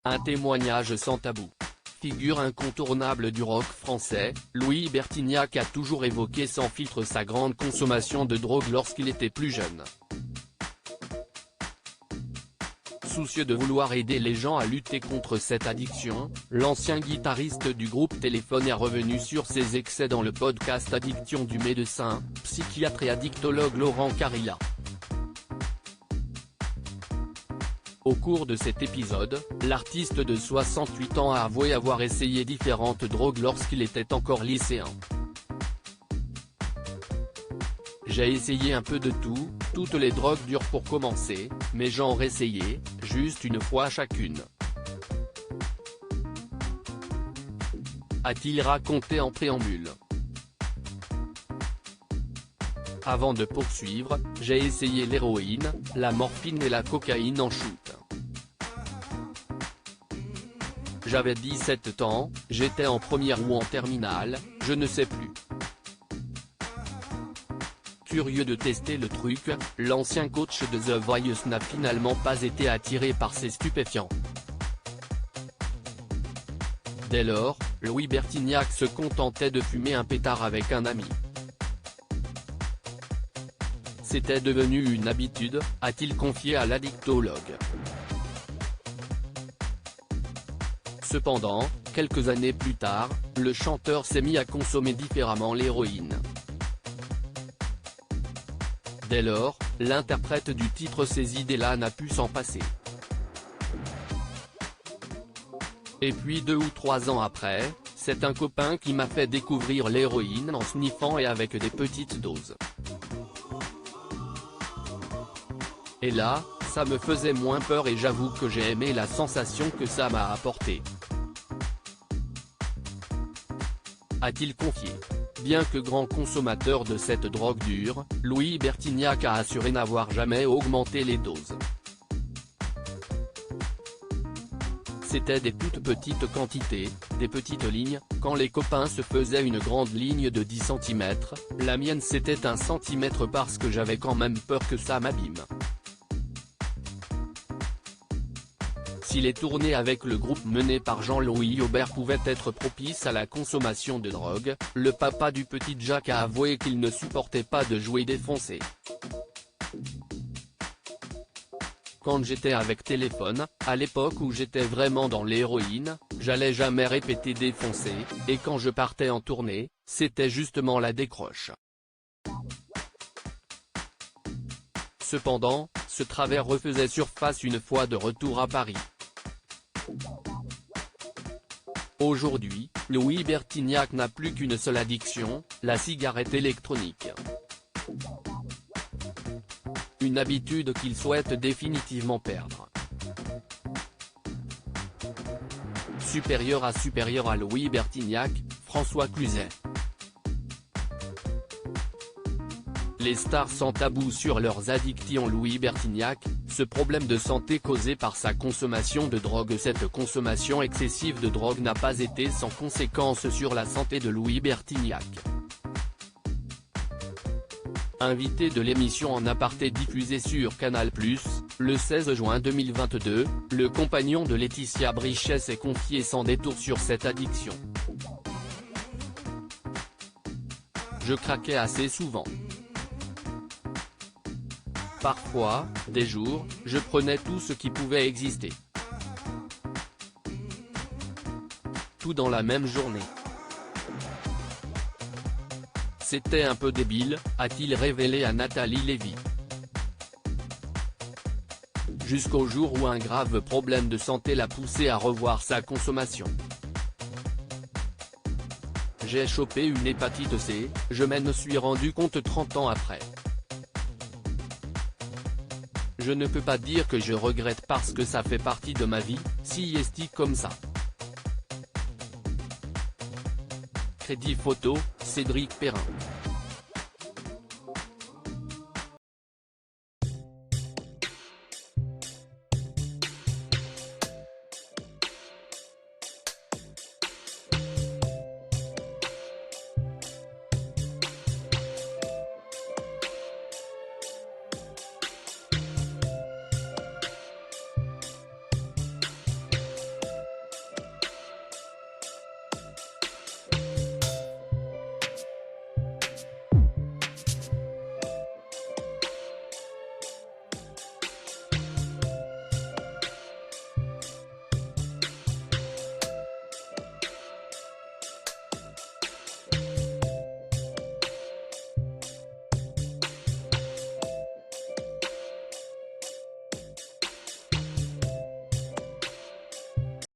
Un témoignage sans tabou. Figure incontournable du rock français, Louis Bertignac a toujours évoqué sans filtre sa grande consommation de drogue lorsqu'il était plus jeune. Soucieux de vouloir aider les gens à lutter contre cette addiction, l'ancien guitariste du groupe Téléphone est revenu sur ses excès dans le podcast Addiction du médecin, psychiatre et addictologue Laurent Carilla. Au cours de cet épisode, l'artiste de 68 ans a avoué avoir essayé différentes drogues lorsqu'il était encore lycéen. J'ai essayé un peu de tout, toutes les drogues dures pour commencer, mais j'en réessayais, juste une fois chacune. A-t-il raconté en préambule. Avant de poursuivre, j'ai essayé l'héroïne, la morphine et la cocaïne en shoot. J'avais 17 ans, j'étais en première ou en terminale, je ne sais plus. Curieux de tester le truc, l'ancien coach de The Voice n'a finalement pas été attiré par ces stupéfiants. Dès lors, Louis Bertignac se contentait de fumer un pétard avec un ami. C'était devenu une habitude, a-t-il confié à l'addictologue. Cependant, quelques années plus tard, le chanteur s'est mis à consommer différemment l'héroïne. Dès lors, l'interprète du titre Ces idées-là n'a pu s'en passer. Et puis 2 ou 3 ans après, c'est un copain qui m'a fait découvrir l'héroïne en sniffant et avec des petites doses. Et là, ça me faisait moins peur et j'avoue que j'ai aimé la sensation que ça m'a apporté. A-t-il confié. Bien que grand consommateur de cette drogue dure, Louis Bertignac a assuré n'avoir jamais augmenté les doses. C'était des toutes petites quantités, des petites lignes, quand les copains se faisaient une grande ligne de 10 cm, la mienne c'était 1 cm parce que j'avais quand même peur que ça m'abîme. Si les tournées avec le groupe mené par Jean-Louis Aubert pouvaient être propices à la consommation de drogue, le papa du petit Jack a avoué qu'il ne supportait pas de jouer défoncé. Quand j'étais avec Téléphone, à l'époque où j'étais vraiment dans l'héroïne, j'allais jamais répéter défoncé, et quand je partais en tournée, c'était justement la décroche. Cependant, ce travers refaisait surface une fois de retour à Paris. Aujourd'hui, Louis Bertignac n'a plus qu'une seule addiction, la cigarette électronique. Une habitude qu'il souhaite définitivement perdre. Supérieur à Louis Bertignac, François Cluzet. Les stars sans tabou sur leurs addictions. Louis Bertignac, ce problème de santé causé par sa consommation de drogue. Cette consommation excessive de drogue n'a pas été sans conséquences sur la santé de Louis Bertignac. Invité de l'émission En Aparté diffusée sur Canal+, le 16 juin 2022, le compagnon de Laetitia Brichet s'est confié sans détour sur cette addiction. Je craquais assez souvent. Parfois, des jours, je prenais tout ce qui pouvait exister. Tout dans la même journée. C'était un peu débile, a-t-il révélé à Nathalie Lévy. Jusqu'au jour où un grave problème de santé l'a poussé à revoir sa consommation. J'ai chopé une hépatite C, je m'en suis rendu compte 30 ans après. Je ne peux pas dire que je regrette parce que ça fait partie de ma vie, si est comme ça. Crédit photo, Cédric Perrin.